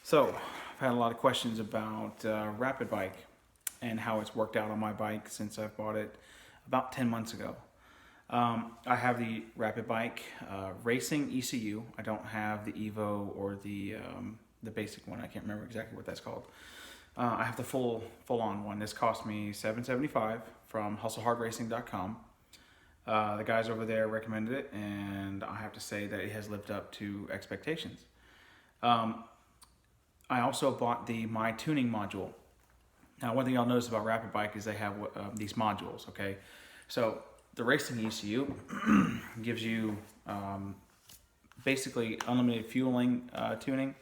So, I've had a lot of questions about Rapidbike and how it's worked out on my bike since I've bought it about 10 months ago. I have the Rapidbike Racing ECU. I don't have the Evo or the basic one. I can't remember exactly what that's called. I have the full-on one. This cost me $775 from hustlehardracing.com. The guys over there recommended it, and I have to say that it has lived up to expectations. I also bought the My Tuning module. Now, one thing I'll notice about Rapidbike is they have these modules, okay? So the racing ECU gives you basically unlimited fueling tuning.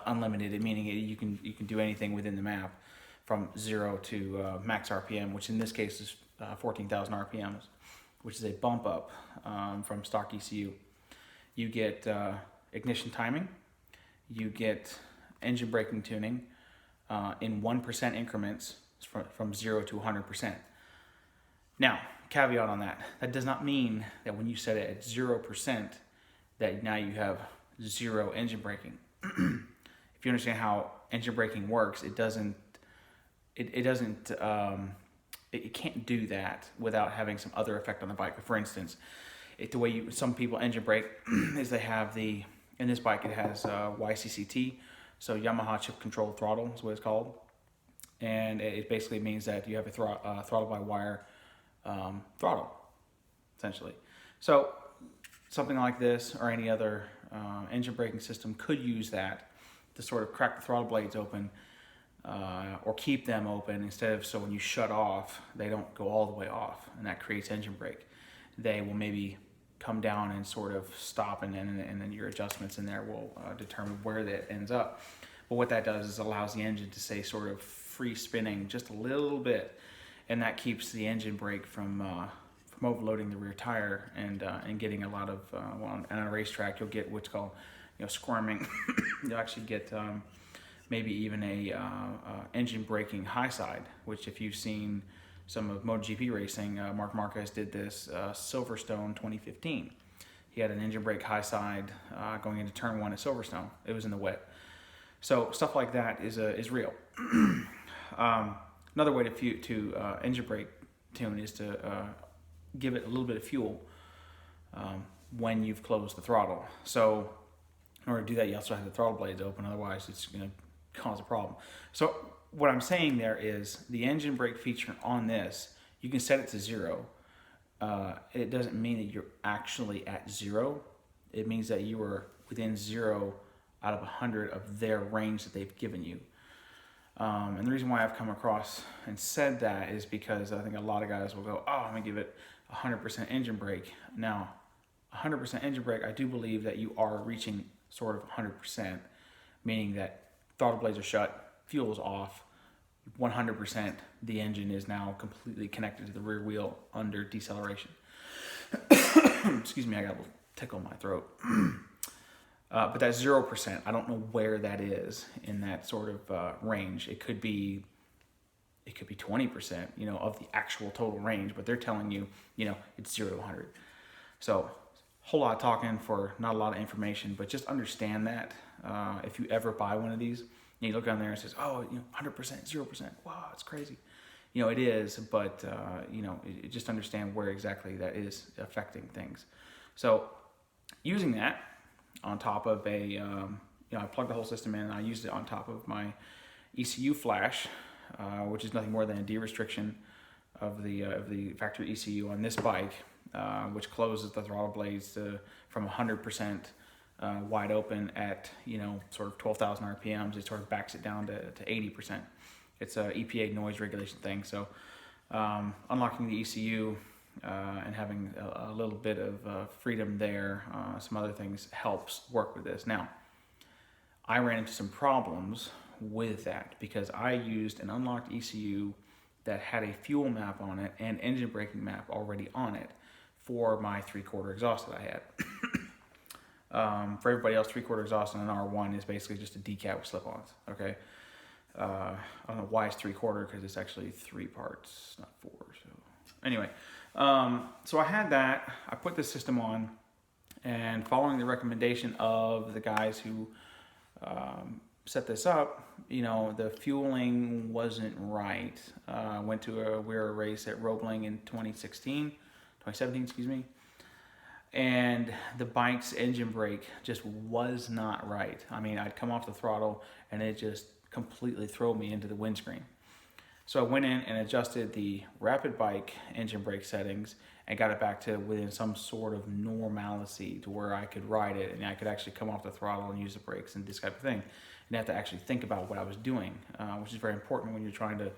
Unlimited, meaning you can do anything within the map from 0 to max RPM, which in this case is 14,000 RPMs, which is a bump up from stock ECU. You get ignition timing, you get engine braking tuning in 1% increments from 0 to 100%. Now, caveat on that, that does not mean that when you set it at 0% that now you have zero engine braking. If you understand how engine braking works, it can't do that without having some other effect on the bike. For instance, the way some people engine brake is they have in this bike it has YCCT, so Yamaha chip control throttle is what it's called, and it basically means that you have a throttle by wire throttle, essentially. So something like this or any other engine braking system could use that to sort of crack the throttle blades open or keep them open instead of, so when you shut off, they don't go all the way off, and that creates engine brake. They will maybe come down and sort of stop, and then your adjustments in there will determine where that ends up. But what that does is allows the engine to stay sort of free spinning just a little bit, and that keeps the engine brake from overloading the rear tire and getting a lot of on a racetrack you'll get what's called squirming. You'll actually get maybe even a engine braking high side, which if you've seen some of MotoGP racing, Mark Marquez did this Silverstone 2015. He had an engine brake high side going into turn 1 at Silverstone. It was in the wet. So stuff like that is real. Another way to engine brake tune is to give it a little bit of fuel when you've closed the throttle. So in order to do that, you also have the throttle blades open, otherwise it's going to cause a problem. So what I'm saying there is the engine brake feature on this, you can set it to 0. It doesn't mean that you're actually at 0. It means that you are within 0 out of 100 of their range that they've given you. And the reason why I've come across and said that is because I think a lot of guys will go, oh, I'm going to give it 100% engine brake. Now, 100% engine brake, I do believe that you are reaching sort of 100%, meaning that throttle blades are shut, fuel is off, 100%, the engine is now completely connected to the rear wheel under deceleration. Excuse me, I got a little tickle in my throat. But that 0%, I don't know where that is in that sort of range. It could be 20%, of the actual total range, but they're telling you, it's 0 to 100. So, whole lot of talking for not a lot of information, but just understand that if you ever buy one of these, and you look on there and it says, oh, 100%, 0%, wow, it's crazy. It is, but just understand where exactly that is affecting things. So, using that on top of I plugged the whole system in, and I used it on top of my ECU flash, which is nothing more than a de-restriction of the factory ECU on this bike, which closes the throttle blades from 100% wide open at sort of 12,000 RPMs. It sort of backs it down to 80%. It's a EPA noise regulation thing. So unlocking the ECU and having a little bit of freedom there, some other things helps work with this. Now, I ran into some problems with that because I used an unlocked ECU that had a fuel map on it and engine braking map already on it for my 3/4 exhaust that I had. For everybody else, 3/4 exhaust on an R1 is basically just a decat with slip-ons, okay? I don't know why it's 3/4 because it's actually 3 parts, not 4. So anyway, so I had that. I put the system on, and following the recommendation of the guys who set this up, the fueling wasn't right. I went to a race at Roebling in 2017, excuse me. And the bike's engine brake just was not right. I mean, I'd come off the throttle and it just completely threw me into the windscreen. So I went in and adjusted the Rapidbike engine brake settings and got it back to within some sort of normalcy to where I could ride it and I could actually come off the throttle and use the brakes and this type of thing. And have to actually think about what I was doing, which is very important when you're trying to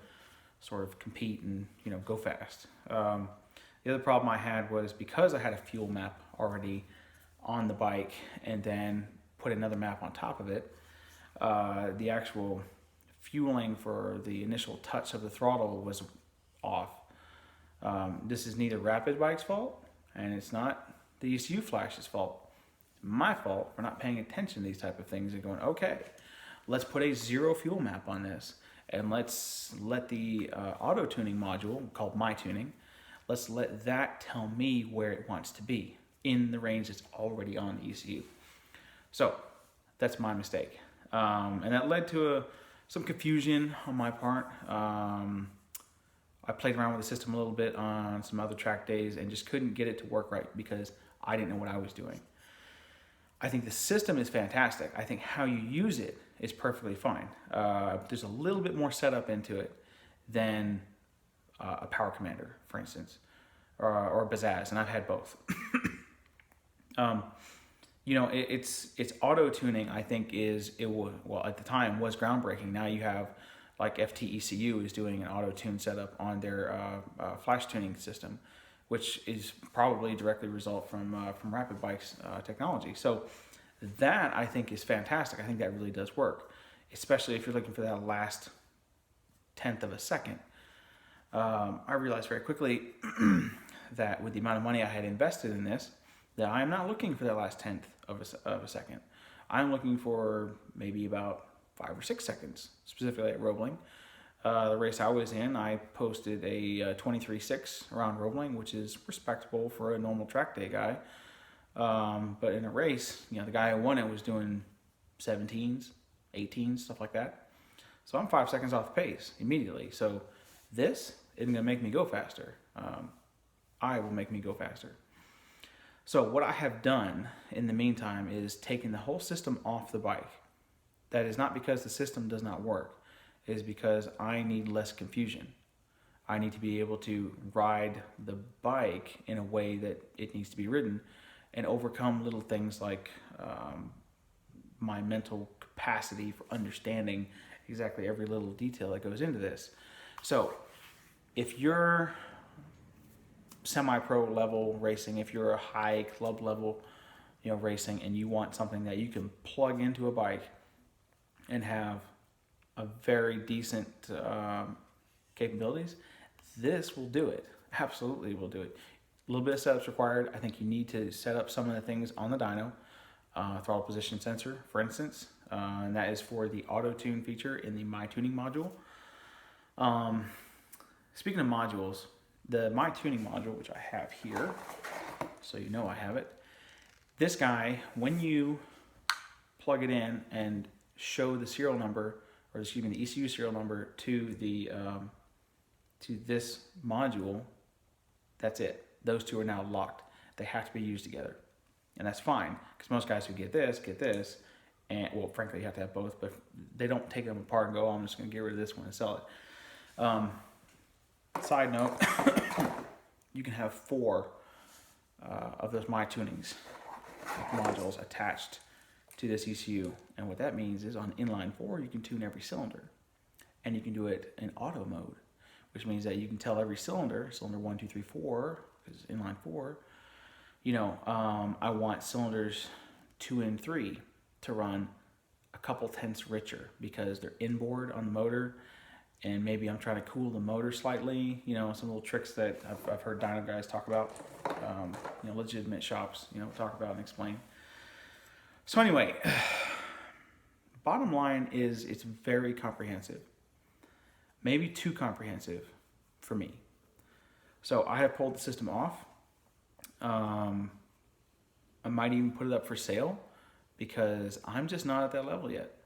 sort of compete and go fast. The other problem I had was because I had a fuel map already on the bike and then put another map on top of it, the actual fueling for the initial touch of the throttle was off. This is neither Rapidbike's fault and it's not the ECU flash's fault. My fault for not paying attention to these type of things and going, okay, let's put a zero fuel map on this and let's let the auto tuning module called My Tuning, let's let that tell me where it wants to be in the range that's already on the ECU. So that's my mistake. And that led to some confusion on my part. I played around with the system a little bit on some other track days and just couldn't get it to work right because I didn't know what I was doing. I think the system is fantastic. I think how you use it is perfectly fine. There's a little bit more setup into it than a Power Commander, for instance, or a Bazaz, and I've had both. It's auto tuning. I think at the time was groundbreaking. Now you have like FTECU is doing an auto tune setup on their flash tuning system, which is probably directly result from Rapidbike's technology. So that I think is fantastic. I think that really does work, especially if you're looking for that last tenth of a second. I realized very quickly that with the amount of money I had invested in this, that I am not looking for that last tenth of a second. I'm looking for maybe about 5 or 6 seconds, specifically at Roebling. The race I was in, I posted a 23.6 around Roebling, which is respectable for a normal track day guy. But in a race, the guy who won it was doing 17s, 18s, stuff like that. So I'm 5 seconds off the pace immediately. So this isn't going to make me go faster. I will make me go faster. So what I have done in the meantime is taken the whole system off the bike. That is not because the system does not work. It is because I need less confusion. I need to be able to ride the bike in a way that it needs to be ridden and overcome little things like my mental capacity for understanding exactly every little detail that goes into this. So if you're semi-pro level racing, if you're a high club level racing and you want something that you can plug into a bike and have a very decent capabilities, this will do it. Absolutely will do it. A little bit of setup's required. I think you need to set up some of the things on the dyno. Throttle position sensor, for instance, and that is for the auto tune feature in the My Tuning module. Speaking of modules, the My Tuning module, which I have here, so you know I have it. This guy, when you plug it in and show the serial number, or excuse me, the ECU serial number to the to this module, that's it. Those two are now locked. They have to be used together, and that's fine because most guys who get this, and well, frankly, you have to have both, but they don't take them apart and go, oh, I'm just going to get rid of this one and sell it. Side note, you can have 4 of those My Tunings modules attached to this ECU, and what that means is on inline 4 you can tune every cylinder, and you can do it in auto mode, which means that you can tell every cylinder 1, 2, 3, 4, because inline 4, I want cylinders 2 and 3 to run a couple tenths richer because they're inboard on the motor, and maybe I'm trying to cool the motor slightly, some little tricks that I've heard dyno guys talk about, legitimate shops, talk about and explain. So anyway, bottom line is it's very comprehensive, maybe too comprehensive for me. So I have pulled the system off. I might even put it up for sale because I'm just not at that level yet.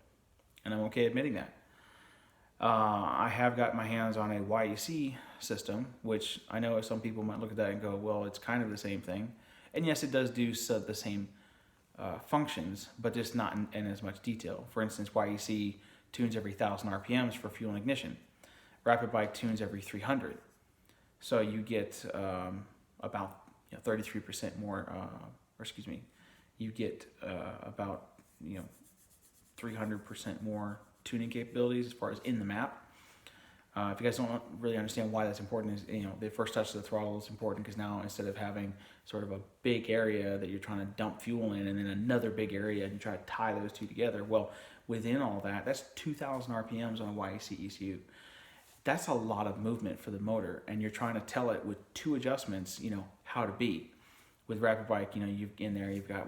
and I'm okay admitting that. I have got my hands on a YEC system, which I know some people might look at that and go, well, it's kind of the same thing. And yes, it does do the same functions, but just not in as much detail. For instance, YEC tunes every 1,000 RPMs for fuel and ignition. Rapidbike tunes every 300. So you get about 33% more, you get about 300% more tuning capabilities as far as in the map. If you guys don't really understand why that's important, is the first touch of the throttle is important, because now instead of having sort of a big area that you're trying to dump fuel in and then another big area and you try to tie those two together, well, within all that, that's 2,000 RPMs on a YEC ECU. That's a lot of movement for the motor, and you're trying to tell it with two adjustments, how to be. With Rapidbike, you've got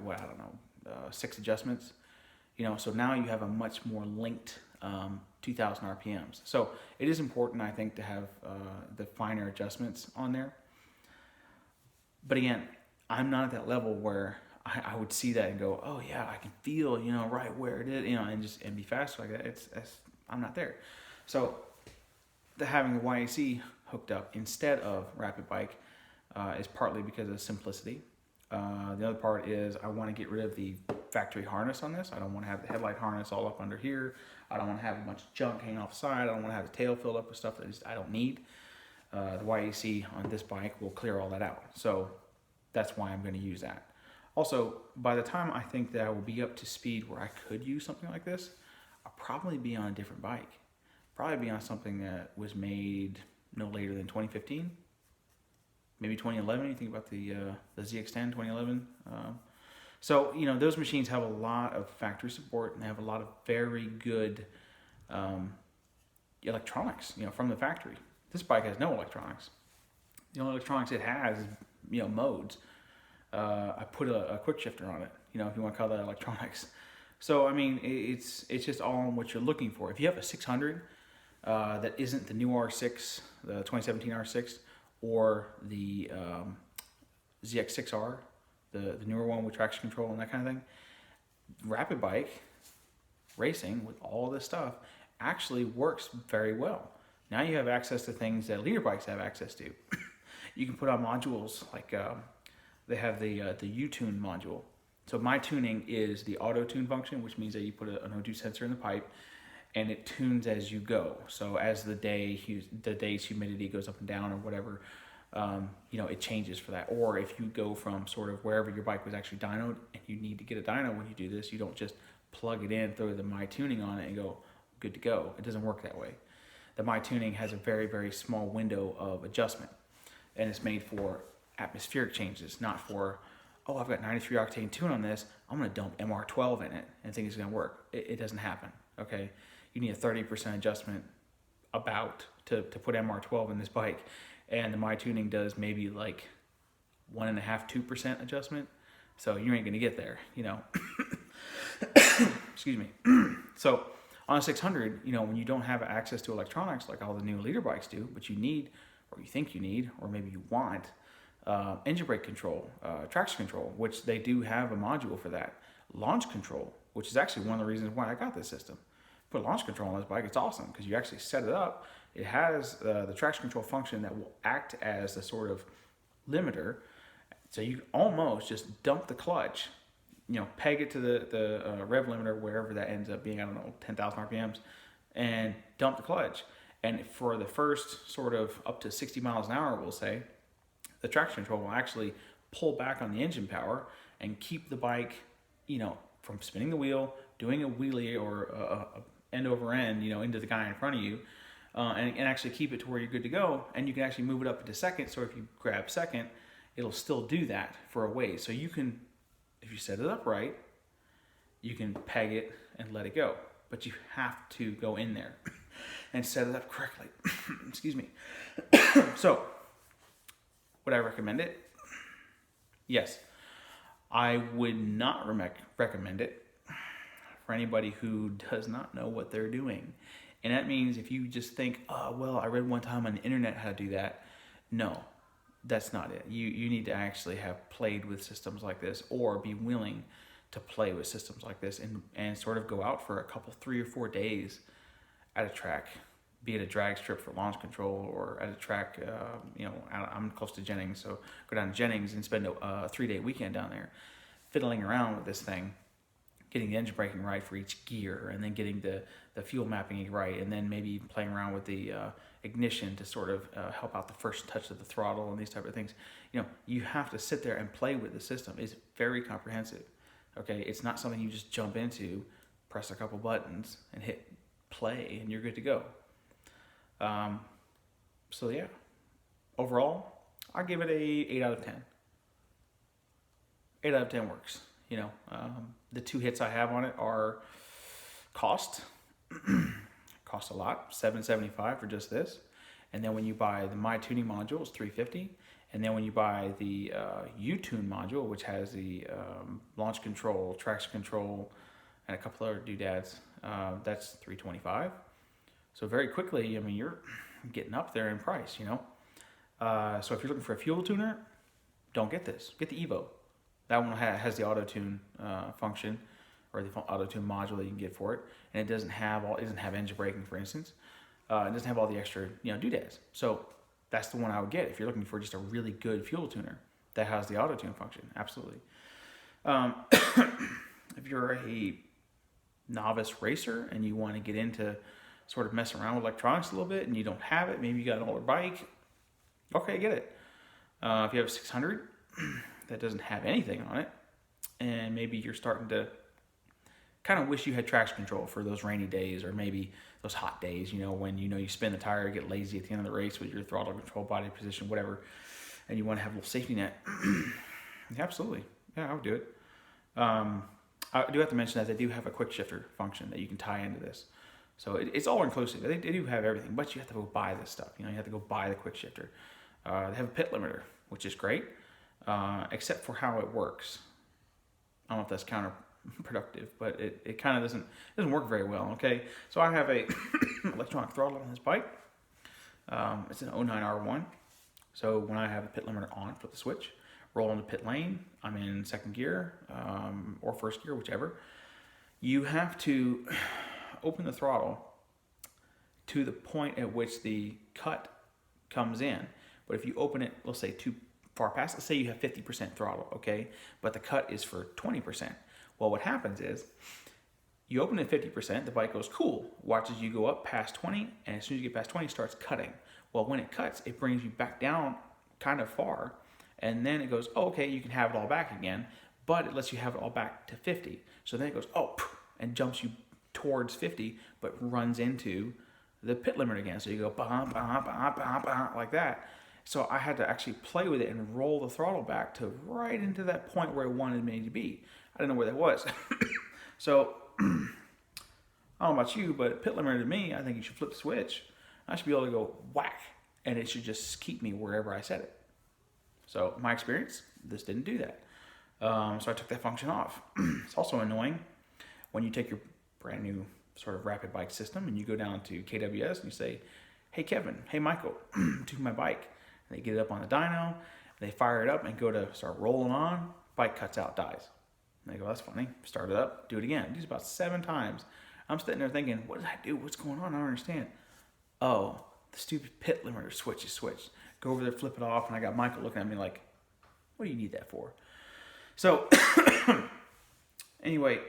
6 adjustments, so now you have a much more linked 2,000 RPMs. So it is important, I think, to have the finer adjustments on there. But again, I'm not at that level where I would see that and go, oh yeah, I can feel, right where it is, and be faster like that. I'm not there. So having the YEC hooked up instead of Rapidbike is partly because of simplicity. The other part is I want to get rid of the factory harness on this. I don't want to have the headlight harness all up under here. I don't want to have a bunch of junk hanging off the side. I don't want to have the tail filled up with stuff that I don't need. The YEC on this bike will clear all that out. So that's why I'm going to use that. Also, by the time I think that I will be up to speed where I could use something like this, I'll probably be on a different bike. Probably be on something that was made no later than 2015. Maybe 2011, you think about the ZX10 2011. So, those machines have a lot of factory support, and they have a lot of very good electronics, from the factory. This bike has no electronics. The only electronics it has is, modes. I put a quick shifter on it, if you want to call that electronics. So, it's just all on what you're looking for. If you have a 600 that isn't the new R6, the 2017 R6, or the ZX6R, the newer one with traction control and that kind of thing, Rapidbike Racing with all this stuff actually works very well. Now you have access to things that leader bikes have access to. You can put on modules like they have the U-Tune module. So my tuning is the auto tune function, which means that you put an O2 sensor in the pipe and it tunes as you go. So as the day's humidity goes up and down or whatever, it changes for that. Or if you go from sort of wherever your bike was actually dynoed and you need to get a dyno when you do this, you don't just plug it in, throw the My Tuning on it and go, good to go. It doesn't work that way. The My Tuning has a very, very small window of adjustment, and it's made for atmospheric changes, not for, oh, I've got 93 octane tune on this, I'm gonna dump MR12 in it and think it's gonna work. It doesn't happen, okay? You need a 30% adjustment to put MR12 in this bike, and the My Tuning does maybe like 1.5, 2% adjustment. So you ain't gonna get there, Excuse me. So on a 600, when you don't have access to electronics like all the new leader bikes do, but you need, or you think you need, or maybe you want, engine brake control, traction control, which they do have a module for that. Launch control, which is actually one of the reasons why I got this system. Put launch control on this bike, it's awesome because you actually set it up. It has the traction control function that will act as the sort of limiter. So you almost just dump the clutch, peg it to the rev limiter, wherever that ends up being, 10,000 RPMs, and dump the clutch. And for the first sort of up to 60 miles an hour, we'll say, the traction control will actually pull back on the engine power and keep the bike, from spinning the wheel, doing a wheelie or a end over end, into the guy in front of you, and actually keep it to where you're good to go. And you can actually move it up into second. So if you grab second, it'll still do that for a ways. So you can, if you set it up right, you can peg it and let it go. But you have to go in there and set it up correctly. Excuse me. So, would I recommend it? Yes. I would not recommend it for anybody who does not know what they're doing. And that means if you just think, oh, well, I read one time on the internet how to do that. No, that's not it. You need to actually have played with systems like this, or be willing to play with systems like this and sort of go out for a couple, 3 or 4 days at a track, be it a drag strip for launch control or at a track, I'm close to Jennings, so go down to Jennings and spend a 3-day weekend down there fiddling around with this thing, getting the engine braking right for each gear, and then getting the fuel mapping right, and then maybe even playing around with the ignition to sort of help out the first touch of the throttle and these type of things. You have to sit there and play with the system. It's very comprehensive. Okay, it's not something you just jump into, press a couple buttons, and hit play, and you're good to go. So yeah, overall, I give it a 8 out of 10. 8 out of 10 works. The 2 hits I have on it are cost a lot, $775 for just this, and then when you buy the My Tuning module, it's $350. And then when you buy the U-Tune module, which has the launch control, traction control, and a couple other doodads, that's $325. So very quickly, you're getting up there in price, So if you're looking for a fuel tuner, don't get this. Get the Evo. That one has the auto-tune function, or the auto-tune module that you can get for it, and it doesn't have engine braking, for instance. It doesn't have all the extra doodads. So that's the one I would get if you're looking for just a really good fuel tuner that has the auto-tune function. Absolutely. If you're a novice racer and you want to get into sort of messing around with electronics a little bit and you don't have it, maybe you got an older bike, okay, get it. If you have a 600 that doesn't have anything on it, and maybe you're starting to kind of wish you had traction control for those rainy days, or maybe those hot days, when you spin the tire, get lazy at the end of the race with your throttle control, body position, whatever, and you want to have a little safety net. Absolutely. Yeah, I would do it. I do have to mention that they do have a quick shifter function that you can tie into this. So it's all inclusive. They do have everything, but you have to go buy this stuff. You have to go buy the quick shifter. They have a pit limiter, which is great, except for how it works. I don't know if that's counterproductive, but it kind of doesn't work very well. Okay, so I have a electronic throttle on this bike. It's an 09 R1. So when I have a pit limiter on, flip the switch, roll into pit lane, I'm in second gear or first gear, whichever. You have to open the throttle to the point at which the cut comes in. But if you open it, let's say too far past, let's say you have 50% throttle, okay, but the cut is for 20%. Well, what happens is you open it at 50%, the bike goes cool, watches you go up past 20, and as soon as you get past 20, it starts cutting. Well, when it cuts, it brings you back down kind of far, and then it goes, oh, okay, you can have it all back again, but it lets you have it all back to 50. So then it goes, oh, and jumps you towards 50, but runs into the pit limiter again. So you go, bah, bah, bah, bah, bah, like that. So I had to actually play with it and roll the throttle back to right into that point where it wanted me to be. I didn't know where that was. So, I don't know about you, but pit limiter to me, I think you should flip the switch. I should be able to go whack, and it should just keep me wherever I set it. So, my experience, this didn't do that. So I took that function off. It's also annoying when you take your brand new sort of rapid bike system and you go down to KWS and you say, hey Kevin, hey Michael, to my bike. And they get it up on the dyno, they fire it up and go to start rolling on, bike cuts out, dies. And they go, that's funny. Start it up, do it again. It does about 7 times. I'm sitting there thinking, what did I do? What's going on? I don't understand. Oh, the stupid pit limiter switch is switched. Go over there, flip it off, and I got Michael looking at me like, what do you need that for? So, anyway,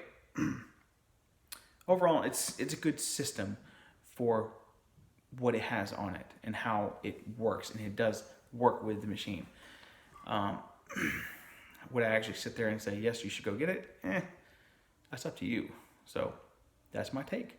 overall, it's a good system for what it has on it and how it works, and it does work with the machine. Would I actually sit there and say, yes, you should go get it? That's up to you. So, that's my take.